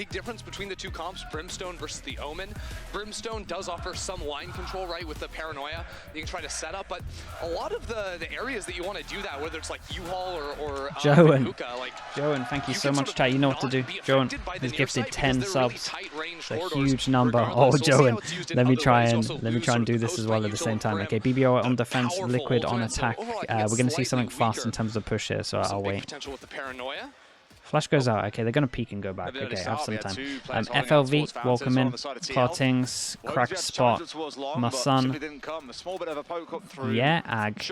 big difference between the two comps, Brimstone versus the Omen. Brimstone does offer some line control, right, with the Paranoia. You can try to set up, but a lot of the areas that you want to do that, whether it's like U-Haul or Joan, Hookah, like, Joan, thank you so much, chat. You know what to do. Joan has gifted 10 subs. It's a huge number. Oh, Joan, let me try and do this as well at the same time. Okay, BBL on defense, Liquid on attack. We're going to see something fast in terms of push here, so I'll wait. Flash goes out. Okay, they're going to peak and go back. Okay, I have some time. FLV, welcome in. Partings, cracked spot. Masun. Yeah, Ag.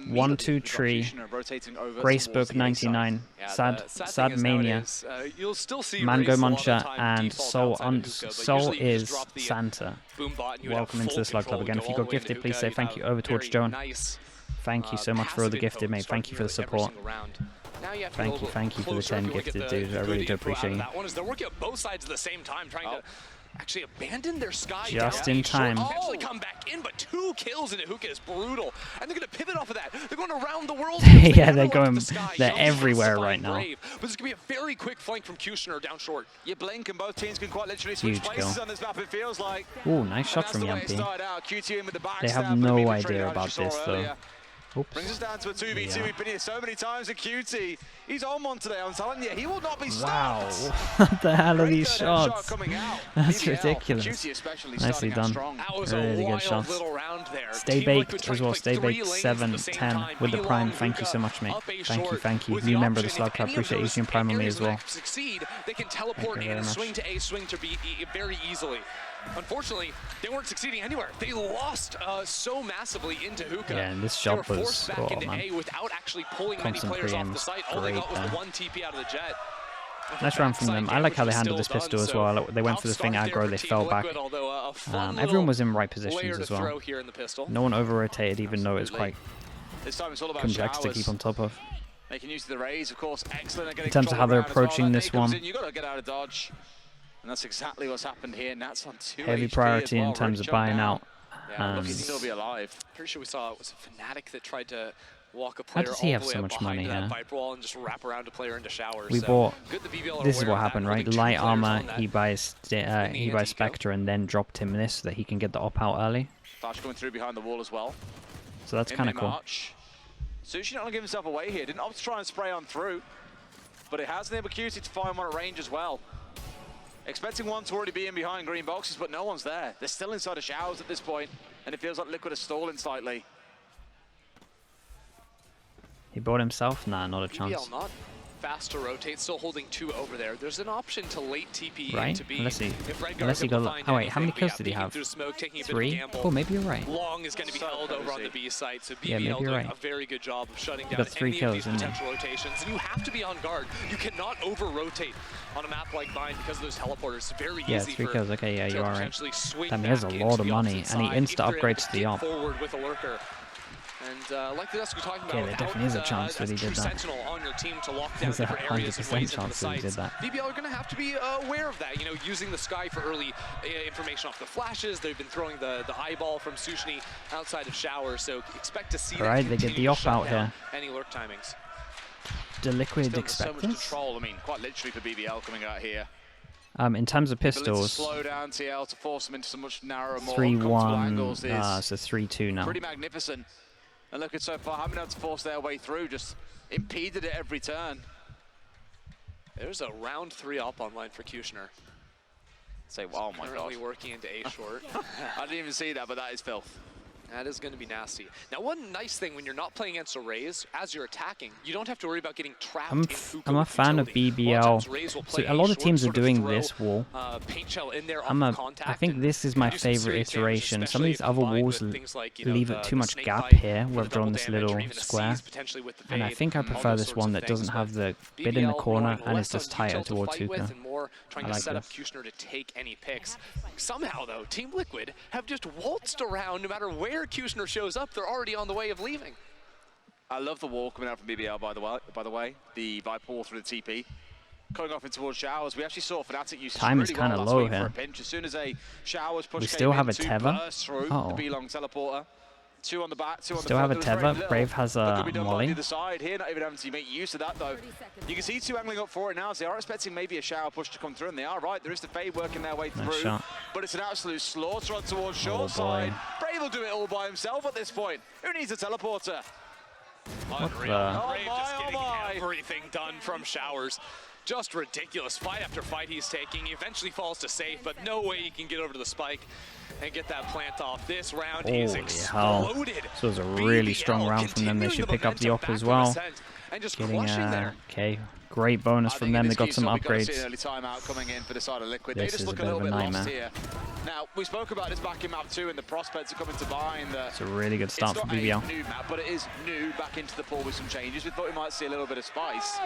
1, 2, tree. Gracebook 99. Sad Mania. Mango Muncher and Soul is Santa. Welcome into the Slug Club again. If you got gifted, please say thank you over towards Joan. Thank you so much for all the gifted, mate. Thank you for the support. Thank you for the 10 gifted, dude. I really do appreciate you. They're working on both sides at the same time, trying to actually abandon their Sky. Just in time. Eventually come back in, but 2 kills into Hookah is brutal, and they're going to pivot off of that. They're going around the world. Yeah, they're everywhere right now. But this is going to be a very quick flank from Kushner down short. You blink and both teams can quite literally switch places on this map, it feels like. Ooh, nice shot from Yumpy. They have no idea about this though. Oops. Brings us down to a 2v2. Yeah. We've been here so many times with QT. He's on one today, I'm telling you. He will not be stopped. Wow. What the hell are these shots? That's ridiculous. Nicely done. Really good shots. Stay baked as well. Stay baked 7-10 with the Prime. Thank you so much, mate. Thank you. New member of the Slug Club. Appreciate you using Prime on me as well. They can teleport in and swing to A, swing to B very easily. Unfortunately, they weren't succeeding anywhere. They lost so massively into Hookah. Yeah, and this shot was back into A without actually pulling many players off the site. All they got was the 1 TP out of the Jet. Nice round from them. I like how they handled this pistol as well. They went for the thing aggro, they fell back. Everyone was in right positions as well. No one over-rotated, even though it was quite complex to keep on top of. Making use of the raise, of course, excellent. In terms of how they're approaching this one. You got to get out of dodge. And that's exactly what's happened here. Nats on 2 heavy priority in terms of buying out. Yeah, looking to still be alive. Pretty sure we saw it was a Fnatic that tried to walk a player how does he have so much money here? Viper wall and just wrap around a player into showers. We bought. This is what happened, right? Light armor. He buys Spectre and then dropped him this so that he can get the op out early. Flash going through behind the wall as well. So that's kind of cool. Sushi not gonna give himself away here. Didn't opt to try and spray on through, but it has enabled QT to find one at range as well. Expecting one to already be in behind green boxes, but no one's there. They're still inside the showers at this point, and it feels like Liquid is stalling slightly. He bought himself? Nah, not a chance. BBL not fast to rotate, still holding 2 over there. There's an option to late TP right? to B. Unless he got. Oh wait, how many kills did he have? Smoke, 3? Oh, maybe you're right. Long is going to be held over on the B site, so BBL maybe you're right. a very good job of shutting down got 3 kills, any of these potential rotations. And you have to be on guard. You cannot over-rotate on a map like Bind because of those teleporters. It's very easy 3 kills. Okay, yeah, you are right. Damn, he has a lot of money, and he insta-upgrades to the op. Forward with a lurker. And like the Dusk we're talking about, there definitely is a chance that he did that. On your team to lock down There's a 100% chance that he did that. BBL are going to have to be aware of that, you know, using the Sky for early information off the flashes. They've been throwing the eyeball from Sushni outside of showers, so expect to see Alright, they get the op out here. Any lurk timings. Do Liquid expect so much this? control, I mean, quite literally for BBL coming out here. In terms of pistols, slow down TL to force them into some much narrower, more 3-1, so 3-2 now. Pretty magnificent. And look at so far, haven't been able to force their way through, just impeded it every turn. There's a round 3 op online for Kushner. Say, oh my god. Currently working into A short. I didn't even see that, but that is filth. That is going to be nasty. Now, one nice thing when you're not playing against a Raze, as you're attacking, you don't have to worry about getting trapped in Hookah. I'm a fan of BBL. So a lot of teams are doing this wall. I think this is my favorite iteration. Some of these other walls leave it too much gap here, where I've drawn this little square. And I think I prefer this one that doesn't have the bit in the corner and is just tighter towards Hookah. Trying to set up Kushner to take any picks. Somehow, though, Team Liquid have just waltzed around. No matter where Kushner shows up, they're already on the way of leaving. I love the wall coming out from BBL, by the way. The Viper wall through the TP. Going off in towards showers. We actually saw Fnatic use time is kind of low here. As soon as a showers push we still have a tether. The B-long teleporter. Two on the back, two on Still the have a front. tether. Brave has a molly. On the side here, not even having to make use of that though. You can see two angling up for it now, so they are expecting maybe a shower push to come through, and they are right. There is the fade working their way through, Nice shot. but it's an absolute slaughter on towards short side. Brave will do it all by himself at this point. Who needs a teleporter? What Unreal. the? Brave just getting everything done from showers. Just ridiculous. Fight after fight he's taking. He eventually falls to safe, but no way he can get over to the spike and get that plant off. This round is exploded. This was a really strong round from them. They should pick up the op as well. And just Getting there. okay, great bonus from them. They got some upgrades. Early timeout coming in for the side of Liquid. This They just is look a a little bit of bit a lost nightmare. here. Now, we spoke about this back in map 2 and the prospects are coming to bind. It's a really good start for It's BBL. not a new map, but it is new back into the pool with some changes. We thought we might see a little bit of spice.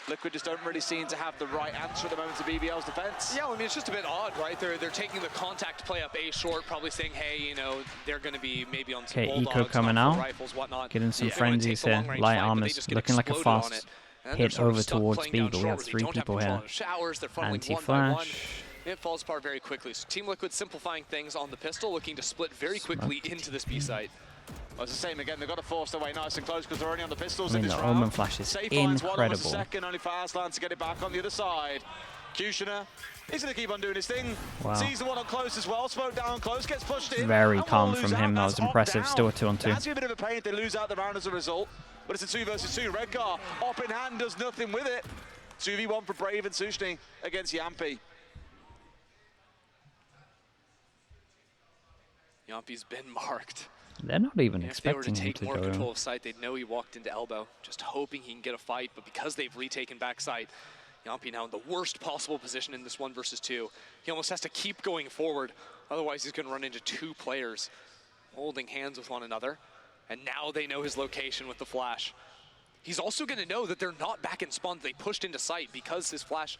Liquid just don't really seem to have the right answer at the moment to BBL's defense. Yeah, I mean, it's just a bit odd, right? They're taking the contact play up A short, probably saying, hey, you know, they're going to be maybe on some bulldogs, Eco coming out, rifles, whatnot. getting some frenzies here. Light armors, looking like a fast hit over towards B, but we have 3 people here. Anti-flash. It falls apart very quickly. So Team Liquid simplifying things on the pistol, looking to split very quickly into this B site. Well, it's the same again. They've got to force their way nice and close because they're only on the pistols I mean, in this the round. Omen flash is Safe finds one almost a incredible. second, only for Aslan to get it back on the other side. Kushner, he's going to keep on doing his thing. Wow. Sees the one on close as well. Smoke down close, gets pushed in. Very and calm will from lose him. out. That was That's impressive. down. Still a 2-on-2. That's a bit of a pain if they lose out the round as a result. But it's a 2 versus 2. Redgar, up in hand, does nothing with it. 2v1 for Brave and Sushni against Yampi. Yampi's been marked. They're not even If they were to expecting him take to more control go. of site, they'd know he walked into elbow, just hoping he can get a fight. But because they've retaken back site, Yampi now in the worst possible position in this 1 versus 2. He almost has to keep going forward, otherwise he's going to run into 2 players holding hands with one another. And now they know his location with the flash. He's also going to know that they're not back in spawn. They pushed into site because his flash,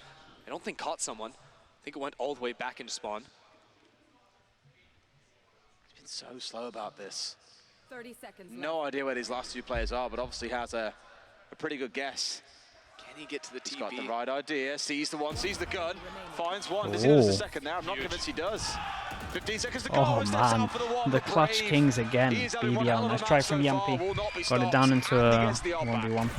I don't think, caught someone. I think it went all the way back into spawn. He's been so slow about this. 30 seconds left. No idea where these last 2 players are, but obviously has a pretty good guess. Can he get to the TP? He's got the right idea, sees the one, sees the gun, finds one. Does he lose the second there? I'm not convinced he does. 15 seconds to go. Oh man, the clutch kings again. BBL, nice try from Yampi. Got it down into a 1v1.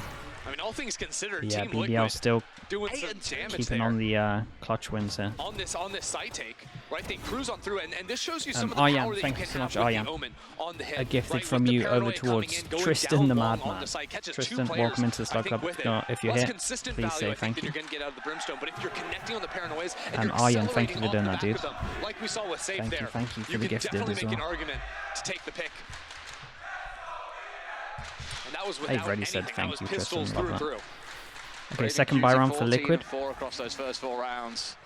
I mean, all things considered, Yeah, Team BBL Liquid still doing some damage keeping there. on the clutch wins here. On this side take, right? They cruise on through, and this shows you some of the Aryan, power that thank you you can so much, have with Aryan. the Omen on the hit. A gifted right? from With the you over paranoia coming towards in, going Tristan down the long on Madman. the side, catches Tristan, 2 players, welcome into the Slug I think, Club. with it. If you're Less here, consistent please value, say I think, thank that you. you're going to get out of the Brimstone, but if you're connecting on the paranoias and you're Aryan, thank you for accelerating doing on that, the dude. back of them, like we saw with Safe Thank you, there, thank you for you the can gifted definitely as make an well. argument to take the pick. And that was I've without already said anything. That thank was you, pistols Tristan, through love and that. through. Okay, second buy round for 14 Liquid. and 4 across those first 4 rounds.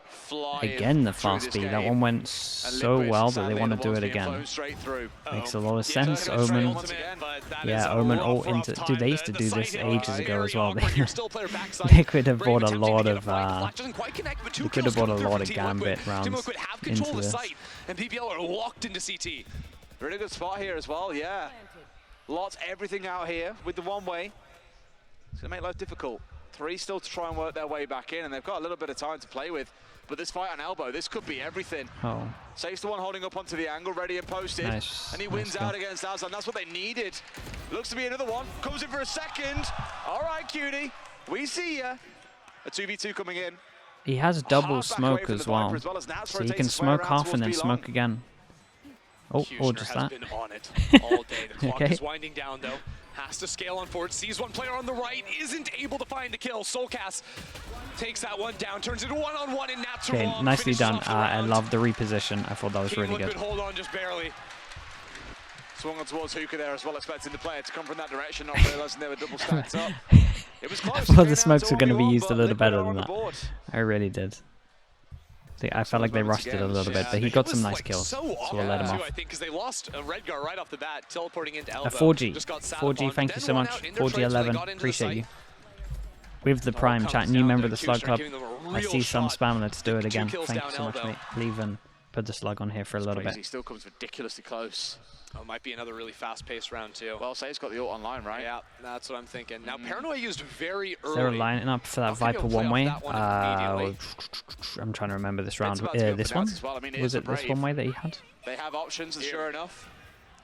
Flying Again, the through fast this speed. That game. one went And so Liquid, well that sadly, they want to the do ones it being again. flown straight through. Makes a lot of Yeah, sense. turning it straight Omen. once again, but that is Yeah, a Omen rough, all rough into. time. Dude, they used to The do side this hit, ages ago very as well. awkward. You're still player backside. Liquid have Brave bought a attempting to lot get of. fight. Flash doesn't quite connect, but 2 Liquid kills have bought a coming through lot from of Team Gambit Liquid. Team rounds Liquid have control into of the this. site, and BBL are locked into CT. Really good spot here as well, yeah. Lots everything out here with the one way. It's going to make life difficult. 3 still to try and work their way back in, and they've got a little bit of time to play with. But this fight on elbow, this could be everything. Oh, Saves the one holding up onto the angle, ready and posted. Nice, And he nice wins go. out against Aslan. That's what they needed. Looks to be another one. Comes in for a second. All right, cutie. We see ya. A 2v2 coming in. he has double Hard back away smoke from as the well. Viper as well as Nats So he rotates can his way smoke around half and then towards smoke B-long. again. Oh, or Kushner just has that. been on it all day. The clock Okay. is winding down, though. Has to scale on forward. Sees one player on the right. Isn't able to find the kill. Soulcast takes that one down. Turns it 1-on-1 in Nats. Okay, nicely finishes done. off the I round. love the reposition. I thought that was Team really Liquid good. hold on just barely. Swung on towards Hookah there as well, expecting the player to come from that direction, not realising they were double stacked up. It was close. I It thought came the down smokes to were going to be 1v1, used a but little Liquid better are than on the that. board. I really did. I felt like they rushed it a little bit, but he got some nice kills, so we'll let him off. I think because they lost Redgar right off the bat, teleporting into elbow. 4G, Just got sat 4G, upon, thank then you so won much. out in their 4G trades when they 11, got into the appreciate site. you. With the Prime comes chat, new down member to of the Slug Kushner Club. giving them a I real see some shot. spam. Let's do it 2 again. kills Thank you down so much, elbow. mate. Leave and put the slug on here for a little Crazy, bit. still comes ridiculously close. Oh, might be another really fast-paced round too. Well, Say's got the ult online, right? Yeah, that's what I'm thinking. Now, Paranoia used very early. They're lining up for that I'll think Viper he'll play one off way. that one immediately. I'm trying to remember this round. about to go This for one? Nats as well. I mean, it Was is it a this Brave. one way that he had? They have options, and Here. sure enough.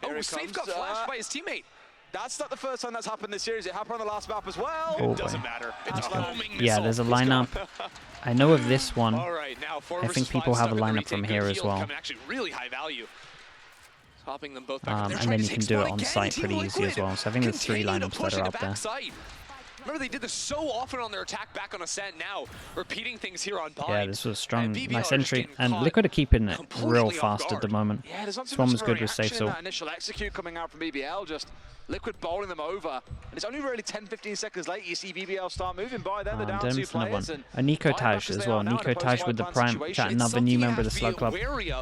Oh, Safe got flashed by his teammate. That's not the first time that's happened this series. It happened on the last map as well. Oh, it doesn't matter. It's booming yeah, missile. there's a lineup. I know of this one. All right, now I think people have a lineup from here as well. Actually, really high value. Topping them both back. And then you can do it on site pretty easy as well. So I think there's 3 lineups that are out there. Remember, they did this so often on their attack back on Ascent. Now, repeating things here on Bind. Yeah, this was a strong, nice entry. And Liquid are keeping it real fast at the moment. Yeah, there's not this one was good with Safe that initial execute coming out from BBL, just Liquid bowling them over. And it's only really 10-15 seconds later you see BBL start moving by. Then they're down 2 players. And Nico Taj as well. Nico Taj with the prime. Chat, another new member of the Slug Club.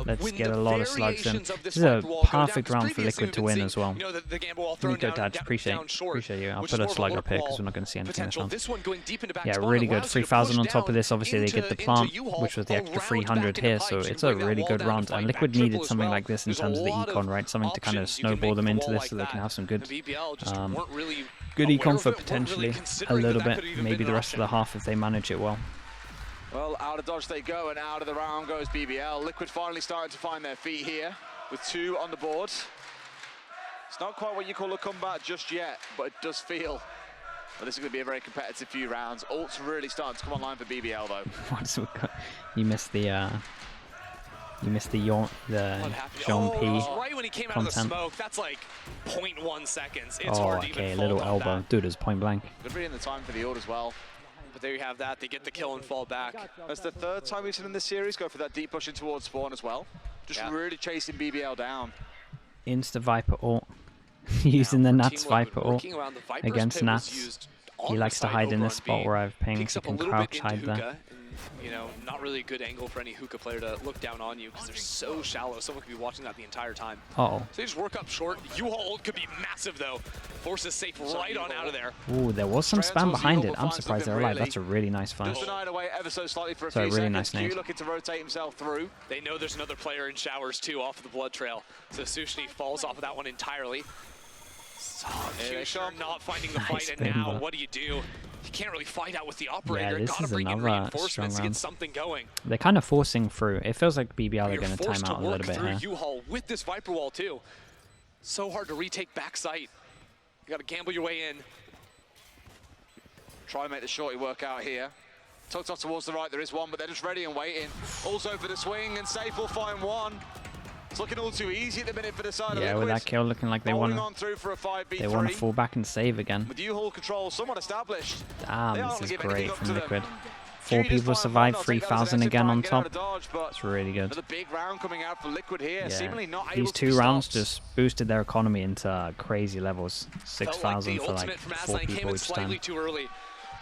Let's get a lot of slugs in. This is a perfect round for Liquid to win as well. Nico Taj, appreciate you. I'll put a slug up here because we're not going to see anything this round. Yeah, really good. 3,000 on top of this. Obviously, they get the plant, which was the extra 300 here. So it's a really good round. And Liquid needed something like this in terms of the econ, right? Something to kind of snowball them into this so they can have some good econ for potentially a little bit. Maybe the rest of the half if they manage it well. Well, out of dodge they go, and out of the round goes BBL. Liquid finally starting to find their feet here with 2 on the board. It's not quite what you call a comeback just yet, but it does feel. Well, this is going to be a very competitive few rounds. Ult's really starting to come online for BBL though. You missed the Jean P right when he came out of the smoke. That's like 0.1 seconds. It's hard to even little elbow. That. Dude, it's point blank. Good reading the time for the ult as well. But there you have that. They get the kill and fall back. That's the 3rd time we've seen in this series go for that deep push in towards spawn as well. Just really chasing BBL down. Insta Viper ult. Using the Nats Viper ult against Nats. He likes to hide in this spot where I have pings. He can crouch hide there. You know, not really a good angle for any hookah player to look down on you because they're so shallow. Someone could be watching that the entire time. Uh-oh. So they just work up short. U-Haul ult could be massive though. Forces Safe right on out of there. Ooh, there was some spam behind it. I'm surprised they're alive. That's a really nice fight. Just denied away ever so slightly for a few really nice nade. looking to rotate himself through. They know there's another player in showers too off of the blood trail. So Sushni falls off of that one entirely. So Future not finding the fight, and now what do? You can't really fight out with the operator. Yeah, this Gotta is bring in another reinforcements to get something going. They're kind of forcing through. It feels like BBL are going to time out a little bit here. U-Haul with this Viper wall too. So hard to retake back sight. You got to gamble your way in. Try and make the shorty work out here. Tucked off towards the right, there is one, but they're just ready and waiting. Also for the swing, and Safe will find one. It's looking all too easy at the minute for the side of Liquid. With that kill looking like they want to fall back and save again. With U-Haul control somewhat established. Damn, this is great from Liquid. 4 people survive, 3,000 again on top. It's really good. Another big round coming out for Liquid here. Yeah. These 2 rounds just boosted their economy into crazy levels. 6,000 for like 4 people each time.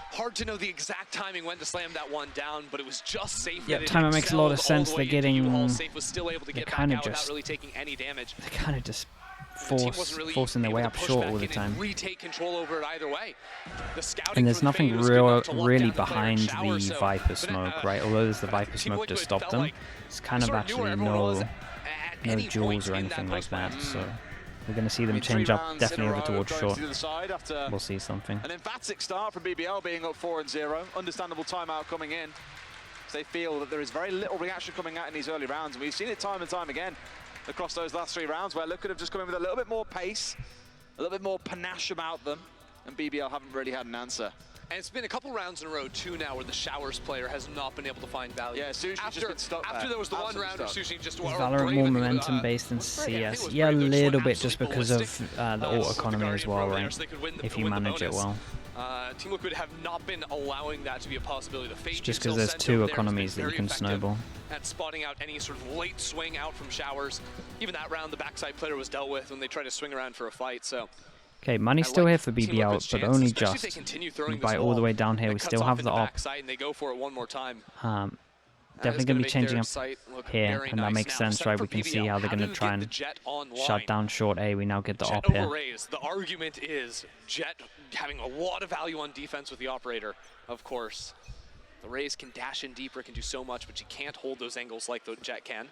Hard to know the exact timing when to slam that one down, but it was just Safe. Yeah, timer makes a lot of sense. They're getting. Safe was still able to get back out without really taking any damage. They're kind of just forcing their way up short all the time. Retake control over it either way. And there's nothing really behind the Viper smoke, right? Although there's the Viper smoke to stop them, it's kind of actually no jewels or anything like that. So. We're going to see them change up definitely over towards short. We'll see something. An emphatic start from BBL being up 4-0. Understandable timeout coming in. They feel that there is very little reaction coming out in these early rounds. And we've seen it time and time again across those last 3 rounds where Liquid have just come in with a little bit more pace, a little bit more panache about them, and BBL haven't really had an answer. And it's been a couple rounds in a row too now where the Showers player has not been able to find value. Yeah, Sushi's just been stuck after there was the one round of Sushi just Valorant more momentum based than CS. Yeah, a little bit just because of the ult economy as well, right? If you manage it well. Team Liquid have not been allowing that to be a possibility. It's just because there's 2 economies that you can snowball. At spotting out any sort of late swing out from Showers. Even that round, the backside player was dealt with when they tried to swing around for a fight. So. Okay, money's still here for BBL, but only just. By all the way down here, we still have the op. Definitely going to be changing up here, and that makes sense, right? We can see how they're going to try and shut down short A. We now get the op here. The argument is Jet having a lot of value on defense with the operator, of course. The Raze can dash in deeper, can do so much, but you can't hold those angles like the Jet can.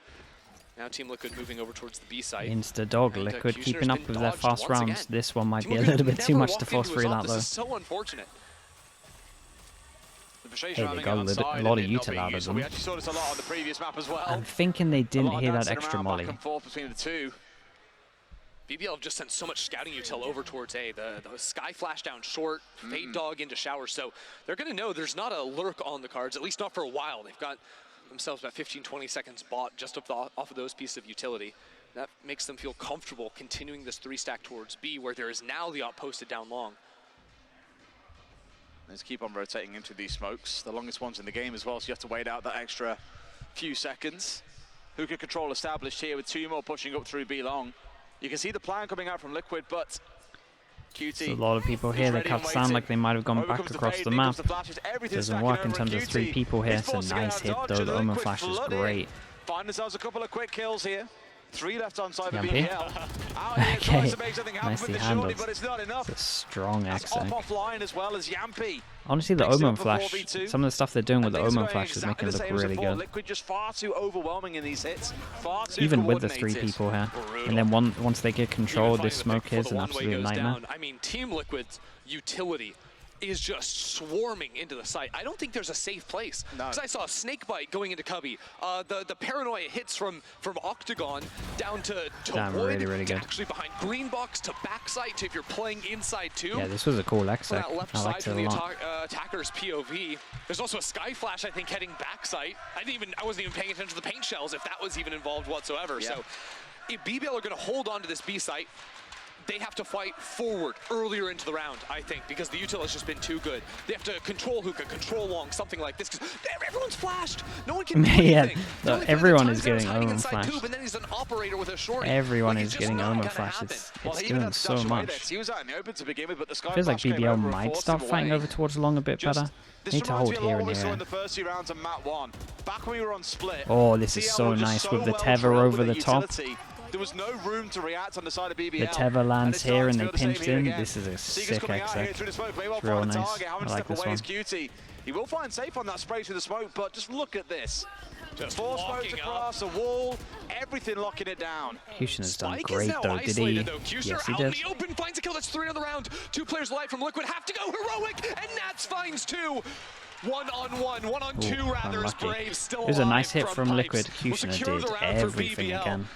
Now Team Liquid moving over towards the B side. Insta-dog, Liquid keeping up with their fast rounds. This one might be a little bit too much to force through that, though. This is so unfortunate. Hey, they got a lot of util out of them. We actually saw this a lot on the previous map as well. I'm thinking they didn't hear that extra molly. BBL have just sent so much scouting util over towards A. The Sky Flash down short, Fade Dog into Shower, so they're going to know there's not a lurk on the cards, at least not for a while. They've got themselves about 15-20 seconds bought just off of those pieces of utility. That makes them feel comfortable continuing this 3-stack towards B, where there is now the op posted down long. Let's keep on rotating into these smokes, the longest ones in the game as well, so you have to wait out that extra few seconds. Hookah control established here with 2 more pushing up through B long. You can see the plan coming out from Liquid, but QT. There's a lot of people here. They can't sound like they might have gone back across the map. Doesn't work in terms of 3 people here. It's a nice hit though. The Omen Flash is great. Find themselves a couple of quick kills here. 3 left on side of Yampy. BBL. Okay, nicely handled. It's a strong exit. Offline as well as Yampy. Honestly, the Omen Flash, some of the stuff they're doing with the Omen Flash is making it look really good. Liquid just far too overwhelming in these hits. Far too even with the 3 people here. And then once they get control, this smoke is an absolute nightmare. I mean, Team Liquid's utility is just swarming into the site. I don't think there's a safe place. Because I saw a snake bite going into Cubby. The paranoia hits from Octagon down to Wood, really good. Actually behind green box to backside to if you're playing inside too. Yeah, this was a cool exec. I liked it a lot. Attacker's POV. There's also a Sky Flash, I think, heading backside. I wasn't even paying attention to the paint shells if that was even involved whatsoever. Yeah. So if BBL are going to hold on to this B site, they have to fight forward earlier into the round, I think, because the util has just been too good. They have to control Hookah, control long, something like this, because everyone's flashed. No one can do anything. Yeah, everyone is getting Omen Flash. And then he's an operator with a shorty. Everyone is getting Omen Flash. It's doing so much. He was out in the open to begin with, but the Sky Feels like Flash BBL might start fighting over towards long a bit better. Need to hold here and here. In the first 2 rounds of Mat 1. Back when we were on split. Oh, this is so nice with the tether over the top. There was no room to react on the side of BBL. The tether lands here and they pinched in. This is a sick exec. It's real nice. I like this one. He will find safe on that spray through the smoke, but just look at this. Just 4 smokes across a wall, everything locking it down. Kushner's done great though, did he? Yes, he did. The open finds a kill. That's 3 on the round. 2 players alive from Liquid have to go heroic, and Nats finds 2. 1-on-1, 1-on-2 rather, as Brave still alive. It was a nice hit from Liquid. Kushner did everything again.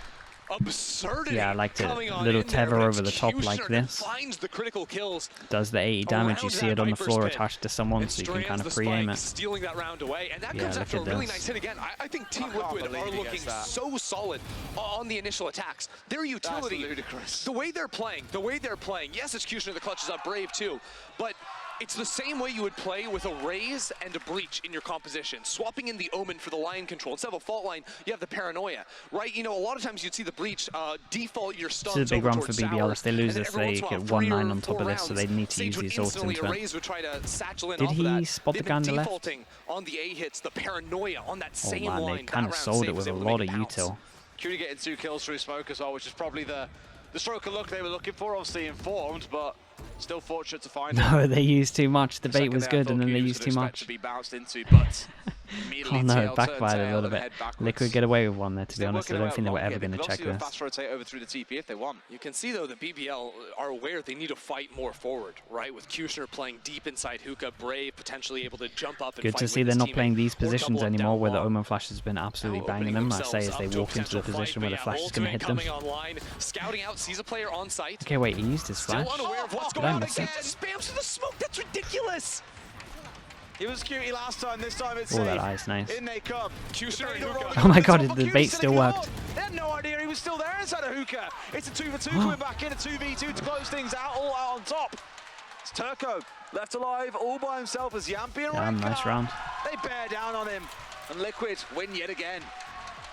Absurdity. Yeah, I liked it. A little tether over the top like this. The critical kills. Does the 80 damage. You see it on the floor attached to someone, so you can kind of pre-aim it. Stealing that round away, and that comes after a really nice hit again. I think Team Liquid are looking so solid on the initial attacks. Their utility, the way they're playing. Yes, it's Kushner that clutches up Brave too, but it's the same way you would play with a Raze and a Breach in your composition. Swapping in the Omen for the line control. Instead of a fault line, you have the Paranoia, right? You know, a lot of times you'd see the Breach default your stuns. This is a big run for BBL. If they lose this, they get 1-9 on top of this, so they need to use these ults into it. Did he spot the guy on the left? On the A hits, the Paranoia on that same line. They kind of sold it with a lot of util. QT getting 2 kills through smoke as well, which is probably the stroke of luck they were looking for, obviously informed, but still fortunate to find No, they used too much. The bait was good, and then they used too much. To be bounced into, but oh no, it backfired a little bit. Liquid get away with one there, to be honest. I don't think they were ever going to check this. Fast rotate over through the TP if they want. You can see, though, that BBL are aware they need to fight more forward, right? With Kushner playing deep inside Hookah, Brave potentially able to jump up and good to see they're not playing these positions anymore where the Omen Flash has been absolutely banging them. I say as they walk into the position where the Flash is going to hit them. Scouting out, sees a player on site. Okay, wait, he used his Flash? Did I miss it? Spams to the smoke, that's ridiculous! He was QT last time, this time it's safe. Oh, that ice, nice. In they come. Oh my god, the bait still worked. They had no idea he was still there inside of Hookah. It's a 2-for-2 coming back in, a 2v2 to close things out, all out on top. It's Turco, left alive, all by himself as Yampy and nice round. They bear down on him, and Liquid win yet again.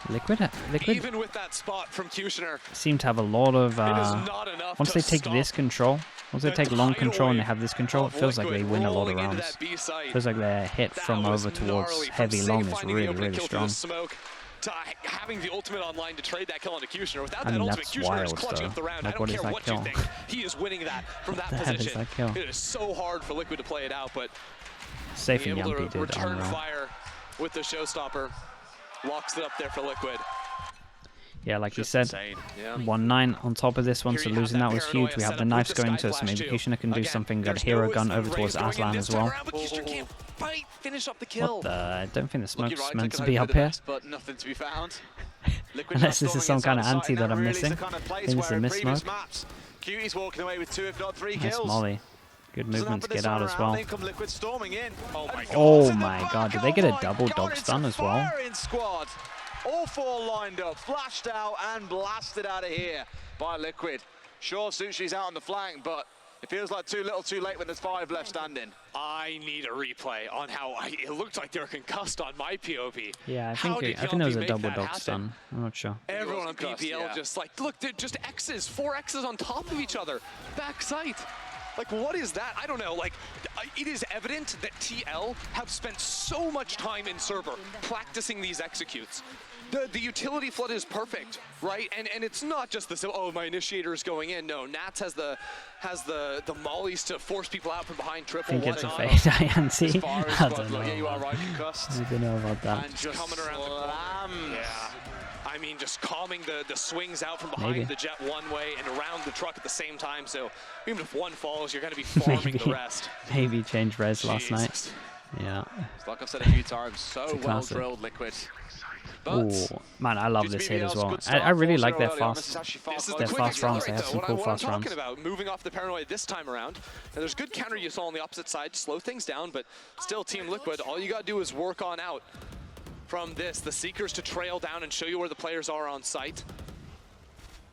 Liquid even with that spot from Kushner seem to have a lot of once they take this control, once they take long control and they have this control, it feels like they win a lot of rounds. Feels like their hit from over towards heavy long is really strong. Having the ultimate online to trade that kill onto Kushner. Without I mean, that ultimate, Kushner is clutching up the round. Like, I don't care what you think. He is winning that from that position. That kill? It is so hard for Liquid to play it out, but safe and Yampy did return fire with the showstopper. Locks it up there for Liquid. Yeah, like you said, 1-9 on top of this one, so losing that was huge. We have the knives going to us, so maybe Kushner can do something. Got a hero gun over towards Aslan as well. Finish up the kill. What the? I don't think the smoke's meant to be up here. But nothing to be found. Unless this is some kind of anti that I'm missing. I think it's a miss smoke. Cutie's walking away with 2 if not 3 Nice kills. molly. Good movement to get out as well. Liquid storming in. Oh my god, did they get a double dog stun as well? Squad. All 4 lined up, flashed out and blasted out of here by Liquid. Sure, Sushi's out on the flank, but it feels like too little too late when there's 5 left standing. I need a replay on how it looked like they were concussed on my POV. Yeah, I think there was a double dog stun. I'm not sure. Everyone on BBL just like, look, they're just X's, 4 X's on top of each other. Back sight. Like, what is that? I don't know. Like, it is evident that TL have spent so much time in server practicing these executes. The utility flood is perfect, right? And it's not just the, oh, my initiator is going in. No, Nats has the mollies to force people out from behind triple. I think it's a fade, INC. I don't know. Yeah, you are right, concussed. I don't know about that. And just coming around the corner. Yeah. I mean, just calming the swings out from behind the jet one way and around the truck at the same time. So even if one falls, you're going to be farming the rest. Maybe change res last night. Yeah. Like I've said a few times, so well drilled, Liquid. Oh man, I love this hit as well. I really like their fast runs. They have some cool fast runs. About moving off the paranoid this time around. And there's good counter you saw on the opposite side to slow things down, but still, Team Liquid, all you got to do is work on out from this. The Seekers to trail down and show you where the players are on site.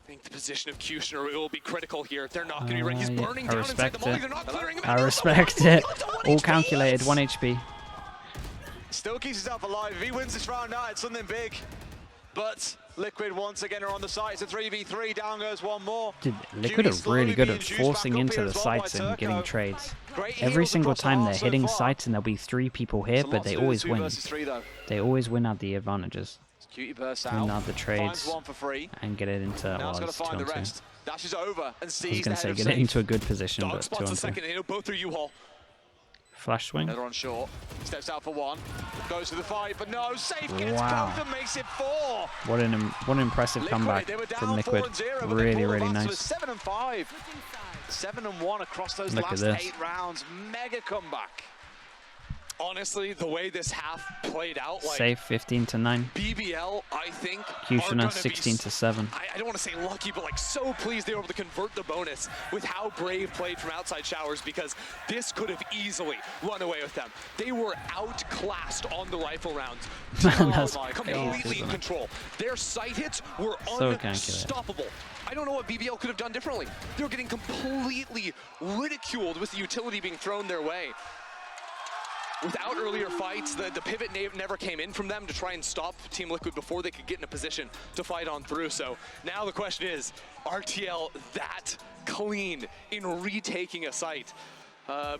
I think the position of Kushner will be critical here. They're not going to be ready. He's burning down inside the molly. They're not clearing him. I respect it. All calculated, 1 HP. Still keeps himself alive. If he wins this round now, it's something big. But Liquid once again are on the site. It's a 3v3. Down goes one more. Dude, Liquid are really good at forcing into the sites and getting trades. Every single time they're hitting sites and there'll be 3 people here, but they always win. They always win out the advantages. Win out the trades and get it into, well, it's 2 on 2. Dashes over and I was going to say get it into a good position, but 2 on 2. Both are U-Haul. Flash swing. Another on short. Steps out for 1. Goes to the 5, but no. Safe gets both and makes it 4. What an impressive comeback from Liquid. Really, really nice. 7 and 5. 7 and 1 across those last 8 rounds. Mega comeback. Honestly, the way this half played out, like safe 15-9. BBL, I think, Kushner 16-7. I don't want to say lucky, but like so pleased they were able to convert the bonus with how Brave played from outside showers, because this could have easily run away with them. They were outclassed on the rifle rounds. Man, that's completely in control. Their sight hits were unstoppable. I don't know what BBL could have done differently. They were getting completely ridiculed with the utility being thrown their way. Without earlier fights, the pivot never came in from them to try and stop Team Liquid before they could get in a position to fight on through. So now the question is, RTL that clean in retaking a site?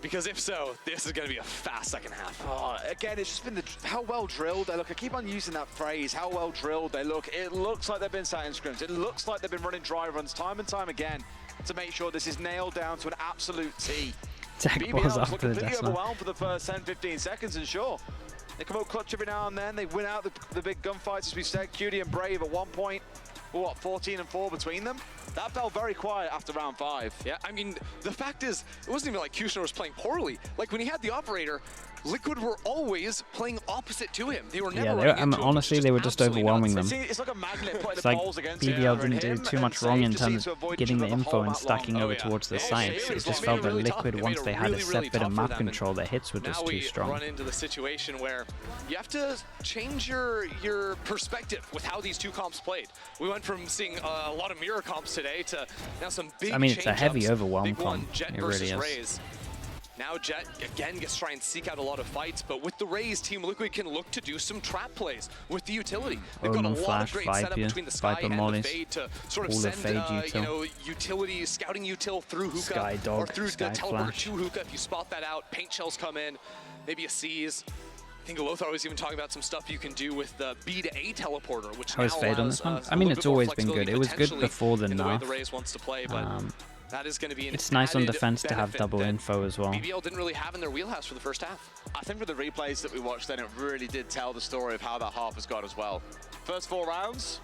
Because if so, this is going to be a fast second half. Oh, again, it's just been how well drilled they look. I keep on using that phrase, how well drilled they look. It looks like they've been sat in scrims. It looks like they've been running dry runs time and time again to make sure this is nailed down to an absolute T. BBL was completely overwhelmed for the first 10-15 seconds, and sure, they come out clutch every now and then. They win out the big gunfights, as we said. Cutie and Brave at one point, what, 14 and 4 between them? That felt very quiet after round 5. Yeah, I mean, the fact is, it wasn't even like Kushner was playing poorly. Like, when he had the operator, Liquid were always playing opposite to him. They were never honestly, they were just overwhelming them. It's like a magnet putting the balls against BBL didn't do too much wrong in terms of getting the info and stacking over towards the sides. It just felt that Liquid, once they had a set bit of map control, their hits were just too strong. Now we run into the situation where you have to change your perspective with how these 2 comps played. We went from seeing a lot of mirror comps today to now some big it's a heavy overwhelm comp. It really is. Raze. Now Jet, again, gets to try and seek out a lot of fights, but with the Raze, Team Liquid can look to do some trap plays with the utility. They've got a lot of great setup between the Sky and the Fade to sort of send, utility, scouting util through hookah, or through the teleporter to hookah if you spot that out. Paint shells come in, maybe a Seize. I think Lothar was even talking about some stuff you can do with the B to A teleporter, which now Fade on this one? I mean, it's always been good. It was good before the nerf. The Raze wants to play, but that is going to be it's nice on defense to have double info as well. BBL didn't really have in their wheelhouse for the first half. I think for the replays that we watched then, it really did tell the story of how that half has gone as well. First 4 rounds,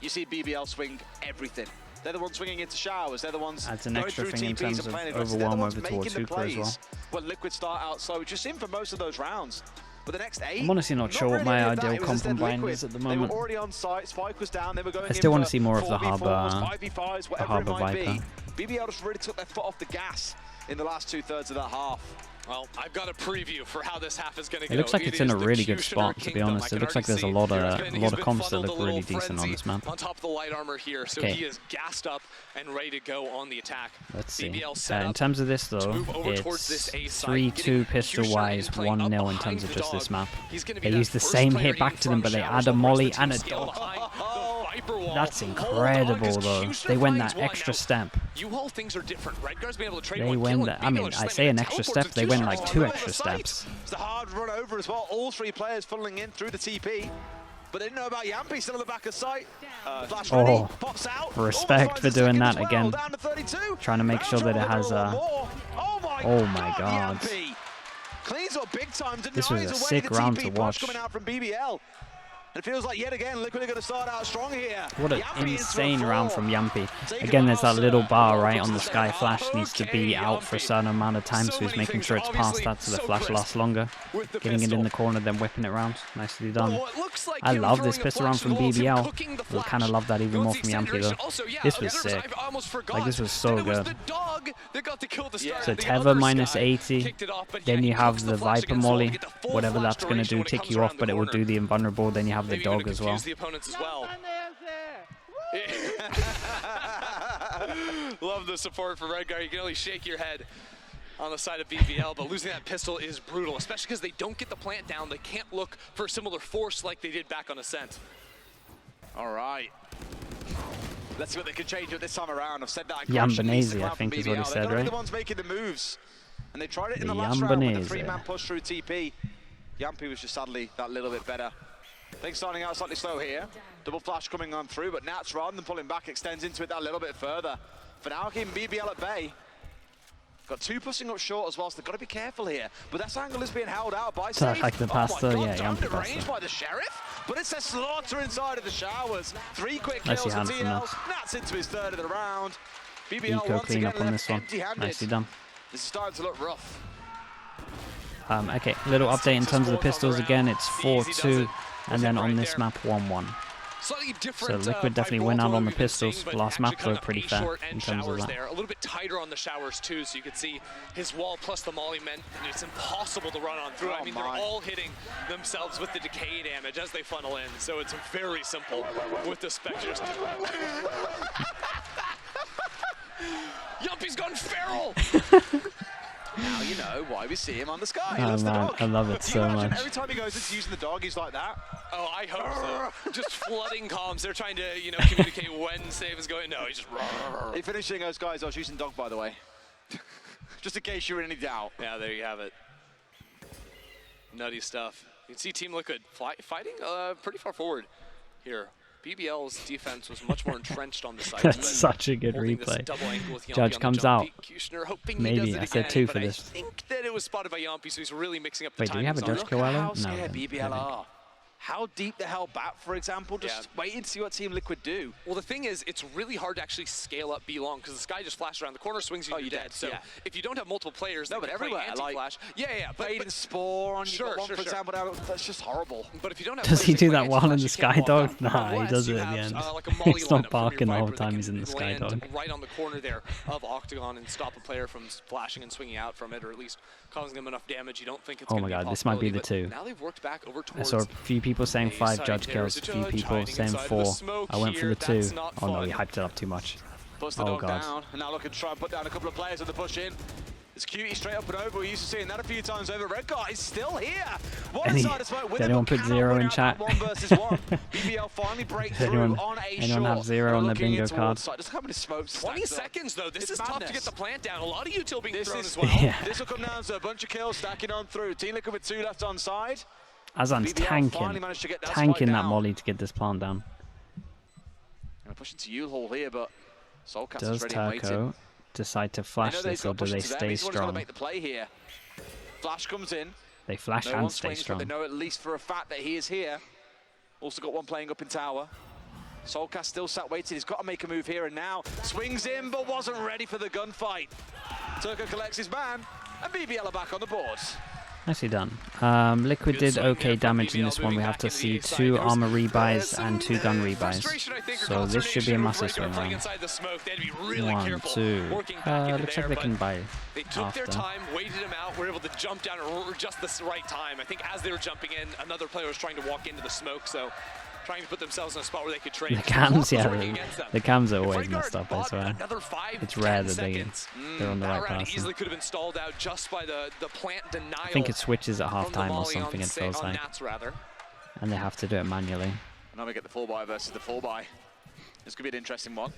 you see BBL swing everything. They're the ones swinging into showers. They're the ones adds an extra thing in terms of overwhelm over towards hookah as well. When Liquid start out slow, which you've seen for most of those rounds. But the next 8, I'm honestly not sure what my ideal comp combine is at the moment. They were already on site. Spike was down. They were going I still want to in see more of the 4v4s, Harbor, 5v5s, whatever it might Viper. be. BBL just really took their foot off the gas in the last 2/3 of that half. Well, I've got a preview for how this half is going to go. It looks like it's in a really good spot, to be honest. It looks like there's a lot of comps that look really decent on this map. On top of the light armor here, so he is gassed up and ready to go on the attack. Let's see. BBL In terms of this, though, it's 3-2 pistol-wise, 1-0 in terms of just this map. They use the same hit back to them, but they add a molly and a dog. That's incredible, though. They went that extra step. U-Haul things are different. Redguard's been able to trade They went that. I mean, I say an extra step. They went like 2 extra steps. It's a hard run over as well. All 3 players funneling in through the TP. But they didn't know about Yampy still at the back of sight. Flash ready, pops out. Respect for doing that again. Down to 32. Trying to make sure that it has a... Oh my god. Cleans up big time. This was a sick round to watch. Coming out from BBL. And it feels like yet again Liquid are going to start out strong here. What an insane round from Yampy. Again, there's that little bar right on the sky. Flash needs to be out for a certain amount of time, so he's making sure it's past that so the flash lasts longer. Getting it in the corner, then whipping it around. Nicely done. I love this pistol round from BBL. I kind of love that even more from Yampy though. This was sick. Like, this was so good. So Teva minus 80. Then you have the Viper molly. Whatever that's going to do, tick you off, but it will do the invulnerable. Then you have the dog as well. The opponents as well. Love the support for Redguard. You can only shake your head on the side of BBL, but losing that pistol is brutal, especially because they don't get the plant down. They can't look for a similar force like they did back on Ascent. All right. Let's see what they can change it this time around. I've said that. Yambanese, I think is what he said, right? They're the ones making the moves. And they tried it in the last round with the 3-man push through TP. Yampy was just sadly that little bit better. Things starting out slightly slow here. Double flash coming on through, but Nats, rather than pulling back, extends into it that little bit further. For now, keeping BBL at bay. Got 2 pushing up short as well, so they've got to be careful here. But that angle is being held out by Safe. Like the pasta, yeah, Yampy pasta. By the Sheriff, but it's a slaughter inside of the showers. 3 quick kills for TL. Nats into his 3rd of the round. BBL once again up on this one. empty-handed. Nicely done. This is starting to look rough. Okay, little update in terms of the pistols again. It's 4-2. And then on this map, 1-1. So Liquid definitely went out on the pistols. Last map though, pretty fair in terms of that. A little bit tighter on the showers too, so you can see his wall plus the molly meant it's impossible to run on through. I mean, they're all hitting themselves with the decay damage as they funnel in, so it's very simple with the Spectres. Yumpy's gone feral! Now you know why we see him on the sky. Oh man, I love it so much. Every time he goes into using the dog, he's like that. Oh, I hope so. Just flooding comms. They're trying to, you know, communicate when save is going. No, he's just. He finishing those guys. I was using dog, by the way. Just in case you're in any doubt. Yeah, there you have it. Nutty stuff. You can see Team Liquid fighting pretty far forward here. BBL's defense was much more entrenched on the side. That's such a good replay. Judge comes out. Maybe I said 2 for this. I think that it was spotted by Yampy, so he's really mixing up the Wait, do we have a Judge kill How scared BBL are. How deep the hell back, for example? Just wait and see what Team Liquid do. Well, the thing is, it's really hard to actually scale up B long because this guy just flashed around the corner, swings you, you're dead. So if you don't have multiple players, no, but everywhere, anti-flash. But Fade and Spore on one, for example, that's just horrible. But if you don't have does he do that while in the Skydog? Nah, he does it at the end. He's not barking the whole time he's in the Skydog. Right on the corner there of Octagon and stop a player from flashing and swinging out from it, or at least causing them enough damage. You don't think it's oh my god, this might be the 2. Now they've worked back over towards. I saw a few people saying 5 Judge kills, a few people saying 4. I went for the 2. Oh no, he hyped it up too much. Oh god. Down, and now looking to try and put down a couple of players on the push in. It's Cutie straight up and over. We're used to seeing that a few times over. Redguard is still here. Did anyone put 0 in chat? BBL finally break through on a anyone have 0 on their bingo card? Just how many smokes 20 seconds though. This is tough to get the plant down. A lot of util being thrown as well. This will come down to a bunch of kills stacking on through. Team Liquid with 2 left on side. Azan's tanking that molly to get this plant down. Pushing to U-Haul here, but Soulcast does is ready and waiting. Decide to flash this, or do they stay strong? Make the play here. Flash comes in. They flash and stay strong. They know at least for a fact that he is here. Also got one playing up in tower. Soulcast still sat waiting. He's got to make a move here and now. Swings in, but wasn't ready for the gunfight. Turco collects his man, and BBL are back on the board. Nicely done. Liquid did okay damage in this one. We have to see 2 armor rebuys and 2 gun rebuys. So this should be a massive swing round. 1, 2. Looks like they can buy They took after. their time, waited him out, were able to jump down at just the right time. I think as they were jumping in, another player was trying to walk into the smoke, so trying to put themselves in a spot where they could trade. The cams, yeah, the cams are always messed up, I swear. It's rare that they're on the right person. Easily could have been stalled out just by the plant denial. I think it switches at halftime or something, it feels like. And they have to do it manually. Now we get the 4x versus the 4x. This could be an interesting one.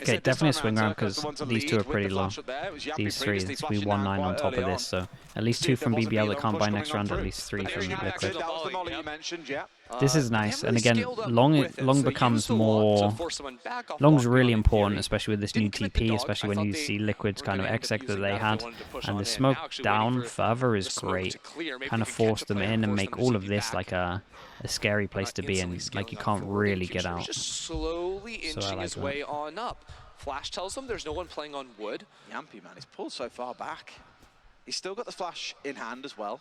Okay, definitely a swing round because these 2 are pretty low. These 3, this will be 1-9 on top of this, so at least 2 from BBL that can't buy next round, at least 3 from Liquid. This is nice, and again, long becomes more... Long's really important, especially with this new TP, especially when you see Liquid's kind of exec that they had, and the smoke down further is great. Kind of force them in and make all of this like a scary place to be in, like you can't really get out. Just slowly inching his way on up. Flash tells them there's no one playing on wood. Yampy, man, he's pulled so far back. He's still got the flash in hand as well.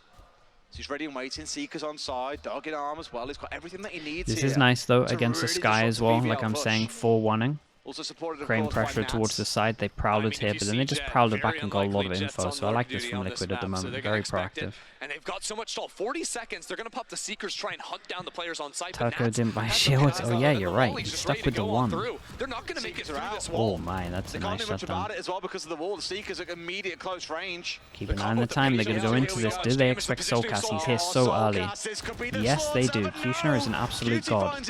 So he's ready and waiting. Seeker's on side, dog in arm as well. He's got everything that he needs. This is nice though against the Sky as well, like I'm saying, 4-1ing. Creating pressure towards the side, they prowled it here, but then they just prowled it back and got a lot of info, so I like this from Liquid at the moment, very proactive. And they've got so much stall, 40 seconds, they're going to pop the Seekers, try and hunt down the players on site. Turco didn't buy shields, oh yeah, you're right, he's stuck with the 1. They're not going to make it through this wall. Oh my, that's a nice shutdown. As well because of the wall, the Seekers are immediate close range. Keep an eye on the time, they're going to go into this. Do they expect Soulcast? He's here so early. Yes, they do. Kushner is an absolute god.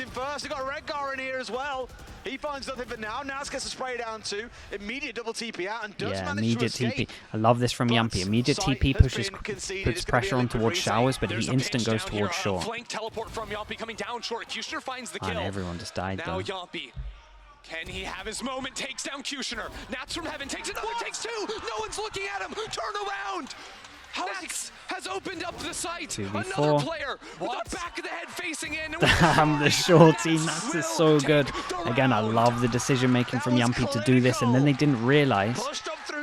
He finds nothing but now. Naz gets a spray down to immediate double TP out and does yeah, manage immediate to escape. TP. I love this from Yampy. Immediate TP puts pressure on towards Showers, but he instant goes towards Short. Flank teleport from Yampy coming down short. Kushner finds the kill. And everyone just died now though. Yampy. Can he have his moment? Takes down Kushner. Nats from heaven takes another, takes 2. No one's looking at him. Turn around. Nats has opened up the site. 2v4. Another player with the back of the head facing in. Damn, the shorty. Nats is so good. Again, I love the decision making from Yampy to do this, and then they didn't realize.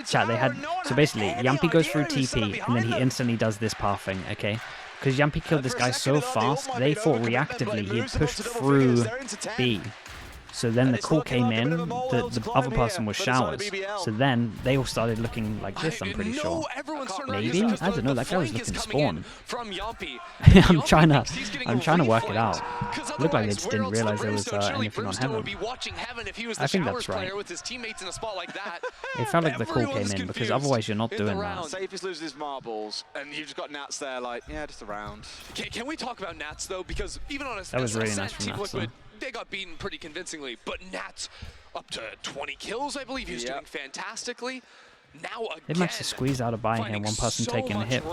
Chat, they had. So basically, Yampy goes through TP, and then he instantly does this pathing, okay? Because Yampy killed this guy so fast, they thought reactively he had pushed through B. So then the call came in, the other person was Showers. So then they all started looking like this, I'm pretty sure. Maybe? I don't know, that guy was looking spawn. I'm trying to work it out. It looked like they just didn't realize there was anything on Heaven. I think that's right. It felt like the call came in, because otherwise you're not doing that. Safest loses his marbles, and you've just got Nats there like, yeah, just around. Can we talk about Nats though? Because even on a that was really nice from Nats, they got beaten pretty convincingly, but Nats up to 20 kills, I believe. He's doing fantastically. Now again, they managed to squeeze out a buy here, one person taking a hit.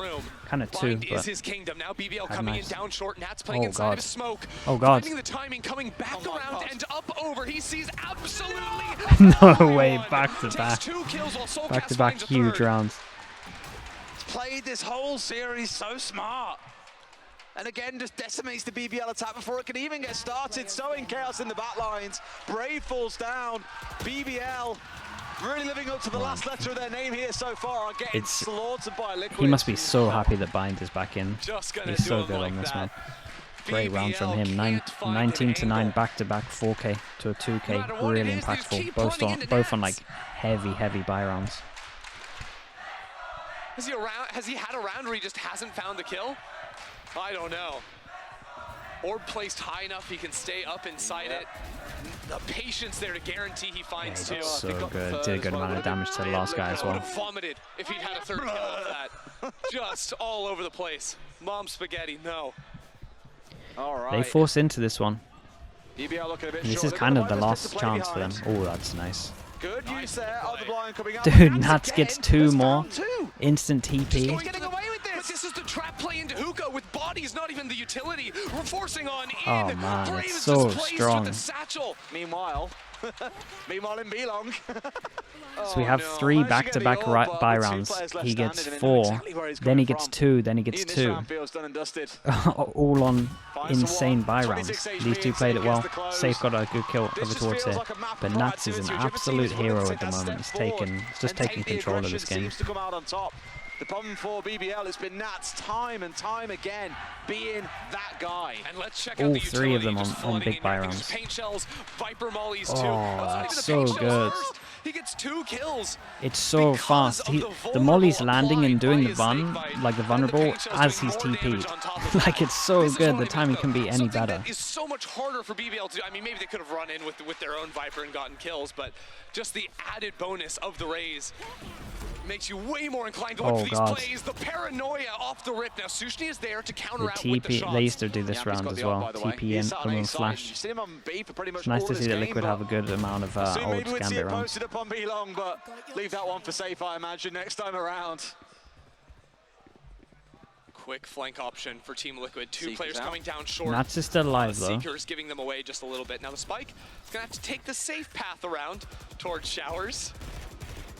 Kind of 2, but his kingdom. Now BBL coming in down short. Nats playing oh inside god. of his smoke. Oh god. Finding the timing, coming back around and up over. He sees absolutely no way, back to back. Back to back huge rounds. He's played this whole series so smart. And again, just decimates the BBL attack before it can even get started. Sowing chaos in the back lines. Brave falls down. BBL really living up to the last letter of their name here so far. Getting slaughtered by Liquid. He must be so happy that Bind is back in. He's so good on this map. Great round from him. 19 to 9 back-to-back 4K to a 2K. Really impactful. Both on like heavy buy rounds. Has he had a round where he just hasn't found the kill? I don't know. Orb placed high enough he can stay up inside it. The patience there to guarantee he finds 2. So good. Did a good amount of damage to the last guy as well. Would have vomited if he'd had a 3rd kill of that. Just all over the place. Mom spaghetti, no. All right. They force into this one. This is kind of the last chance for them. Oh, that's nice. Good use there of the blind coming up. Dude, Nats gets 2 more. Instant TP. But this is the trap play into Hookah with bodies, not even the utility. We're forcing on in. Oh man, it's so strong. Meanwhile in B-Long. So we have 3 back-to-back buy rounds. He gets 4, then he gets 2, then he gets 2. All on insane buy rounds. These 2 played it well. Safe got a good kill over towards here. But Nats is an absolute hero at the moment. He's just taking control of this game. The problem for BBL has been Nats time and time again being that guy. And let's check out All the three of them utility on just big buy flooding in. rounds. Paint shells, Viper mollies too. Oh, that's so good. He gets 2 kills. It's so fast. The molly's landing and doing the like the vulnerable, as he's TP'd. Like, it's so good. The timing can be any better. That is so much harder for BBL to do. I mean, maybe they could have run in with their own Viper and gotten kills, but just the added bonus of the Raze makes you way more inclined to look for these plays. The paranoia off the rip. Now Sushni is there to counteract with the shots. They used to do this round as well. TP in, come on flash. It's nice to see that Liquid have a good amount of old Gambit rounds. Posted up on B-Long, but leave that one for safe, I imagine, next time around. Quick flank option for Team Liquid. 2 players coming down short. Nats is still alive though. Seeker's giving them away just a little bit. Now the Spike is going to have to take the safe path around towards Showers.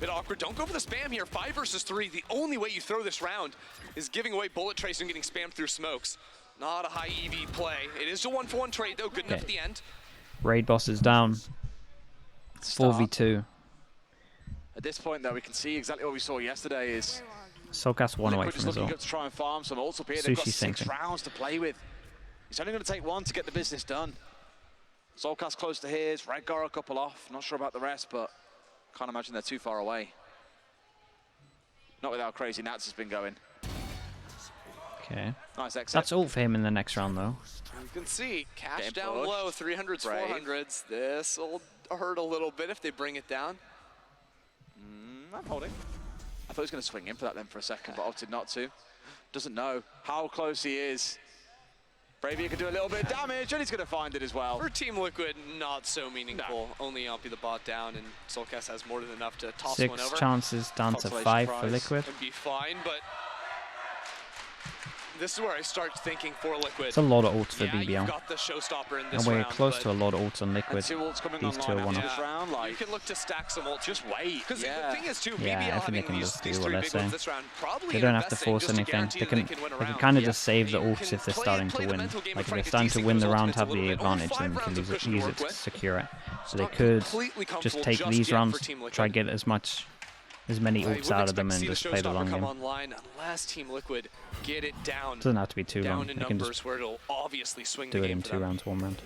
Bit awkward. Don't go for the spam here. 5 versus 3. The only way you throw this round is giving away bullet trace and getting spammed through smokes. Not a high EV play. It is a 1-for-1 trade though. Good enough at the end. Raid boss is down. 4v2. At this point though, we can see exactly what we saw yesterday is Soulcast one away from his ult. To try and farm some ults up here. They've got 6 rounds to play with. It's only going to take 1 to get the business done. Soulcast close to his. Redgar a couple off. Not sure about the rest, but can't imagine they're too far away. Not with how crazy Nats has been going. Okay. Nice exit. That's ult for him in the next round though. You can see cash down low, 300s, 400s. This will hurt a little bit if they bring it down. I'm holding. I thought he was going to swing in for that then for a second, but opted not to. Doesn't know how close he is. Bravia can do a little bit of damage, and he's going to find it as well. For Team Liquid, not so meaningful. No. Only Yampi the bot down, and Soulcast has more than enough to toss one over. 6 chances down to 5 for Liquid. Would be fine, but this is where I start thinking for Liquid. It's a lot of ults for BBL. You've got the showstopper in this and we're round, close to a lot of ults on Liquid. Two ults coming These two are one this round, like, you can look to stack some ults. Just wait. Because the thing is too, yeah, BBL I think they can these just do what 3 they're big saying. ones this round, They don't have to force anything. They can kind of just save the ults if they're starting to win. Like if they're starting to win the round, have the advantage, then they can use it to secure it. So they could just take these rounds, try to get as many ults out of them and just play the long game. Unless Team Liquid get it down. Doesn't have to be too long. They can just where it'll obviously swing do the it game in 2 rounds, 1 round.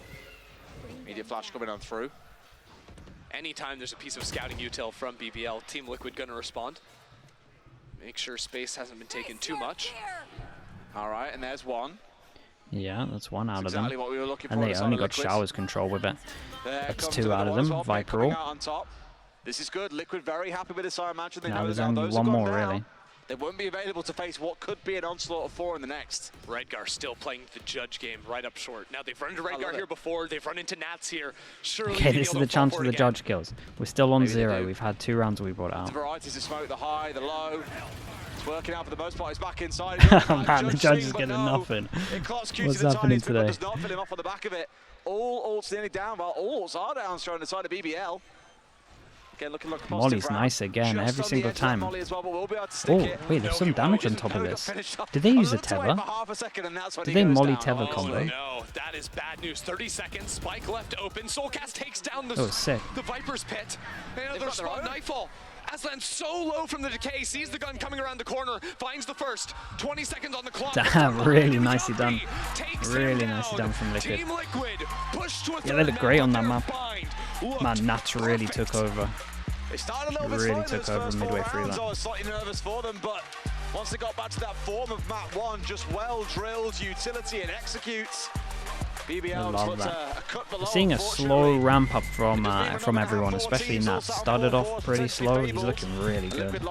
Immediate flash coming on through. Anytime there's a piece of scouting util from BBL, Team Liquid gonna respond. Make sure space hasn't been taken too much. All right, and there's one. Yeah, that's 1 out of them. What we were looking for. And they only got Showers control with it. That's 2 out of them. Viper ult. On top. This is good. Liquid very happy with this, I imagine. They know there's only 1 more, really. They won't be available to face what could be an onslaught of 4 in the next. Redgar still playing the judge game right up short. Now they've run into Redgar here before. They've run into Nats here. Surely okay, this is the chance for the judge kills. We're still on 0. We've had 2 rounds we brought out. The varieties of smoke, the high, the low. It's working out for the most part. He's back inside. Man, the judge is getting nothing. What's happening today? Does not fill him off on the back of it. All ults nearly down. Well, all ults are down, showing the side of BBL. Again, looking like a Molly's nice again, every single time. Oh, wait, there's some damage on top of this. Did they use a tether? Did they Molly tether combo? No, that is bad news. 30 seconds, Spike left open. Soulcast takes down the Viper's pit. Another spot nightfall. Aslan so low from the decay, sees the gun coming around the corner, finds the first. 20 seconds on the clock. Damn, really nicely done. Really nicely done from Liquid. Yeah, they look great on that map. Man, Nats really took over. Really took over midway through that. I was slightly nervous for them, but once they got back to that form of map 1, just well drilled utility and executes. BBL I love that. Seeing a slow ramp up from everyone, especially Nats. Started off pretty slow. He's looking really good.